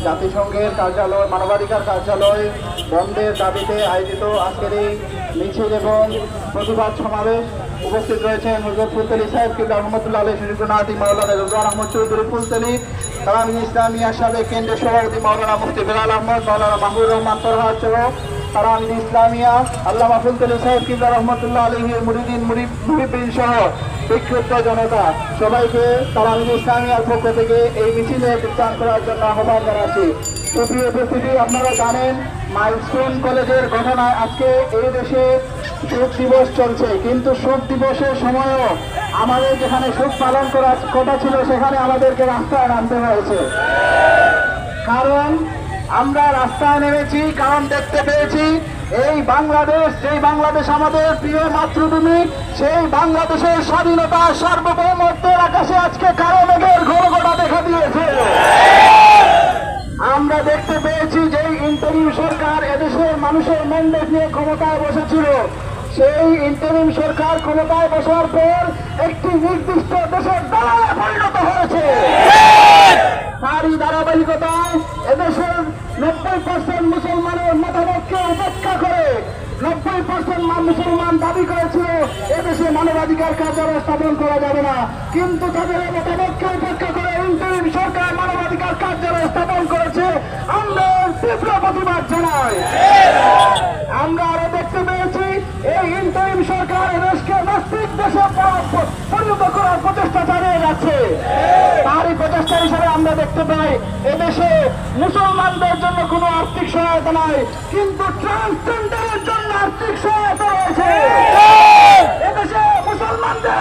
জাতিসংঘের কার্যালয় মানবাধিকার কার্যালয় বন্ধের দাবিতে আয়োজিত আজকের এই মিছিল এবং প্রতিবাদ সমাবেশ উপস্থিত রয়েছেন হযরত ফুলতলী সাহেব কিবলা রহমতুল্লাহ আলাইহি শরীফুনাটি মাওলানা রিজওয়ান আহমদ চৌধুরী ফুলতলী, তারাবির ইসলামিয়া সাবেক কেন্দ্রীয় সভাপতি মাওলানা মুফতি বেলাল আহমদ, মাওলানা মাহবুবুর রহমান তরহাদ সহ তারাবির ইসলামিয়া আল্লামা ফুলতলী সাহেব কিবলা রহমতুল্লাহ আলাইহির মুরিদিন মুরিবিন সহ বিক্ষুব্ধ জনতা সবাইকে তারাবির ইসলামিয়ার পক্ষ থেকে এই মিছিলে যোগদান করার জন্য আহ্বান জানাচ্ছি। সুপ্রিয় উপস্থিতি, আপনারা জানেন মাইলস্টোন কলেজের ঘটনায় আজকে এই দেশে শোক দিবস চলছে, কিন্তু শোক দিবসের সময়ও আমাদের যেখানে শোক পালন করার কথা ছিল সেখানে আমাদেরকে রাস্তায় নামতে হয়েছে। কারণ আমরা রাস্তায় নেমেছি কারণ দেখতে পেয়েছি এই বাংলাদেশ, যেই বাংলাদেশ আমাদের প্রিয় মাতৃভূমি, সেই বাংলাদেশের স্বাধীনতা সার্বভৌমত্বের আকাশে আজকে কালো মেঘের ঘোরঘটা দেখা দিয়েছে। আমরা দেখতে পেয়েছি যে ইন্টারিম সরকার এদেশের মানুষের ম্যান্ডেট নিয়ে ক্ষমতায় বসেছিল, সেই ইন্টারিম সরকার ক্ষমতায় বসার পর একটি নির্দিষ্ট দেশের দালালে পরিণত হয়েছে। তারই ধারাবাহিকতায় এদেশের 90% মুসলমানের মতামতকে উপেক্ষা করে 90% মুসলমান দাবি করেছিল এদেশে মানবাধিকার কার্যালয় স্থাপন করা যাবে না, কিন্তু তাদের মতামতকে উপেক্ষা করে ইন্টারিম সরকার মানবাধিকার কার্যালয় স্থাপন করেছে। আমরা তীব্র প্রতিবাদ জানাই। আমরা আরো দেখতে পেয়েছি এই ইন্টারিম সরকার দেশকে নাস্তিক দেশে পরিণত করার প্রচেষ্টা চালিয়ে যাচ্ছে। তারই প্রচেষ্টা হিসেবে আমরা দেখতে পাই এদেশে মুসলমানদের জন্য কোনো আর্থিক সহায়তা নাই, কিন্তু ট্রান্সজেন্ডারের জন্য আর্থিক সহায়তা রয়েছে। এদেশে মুসলমানদের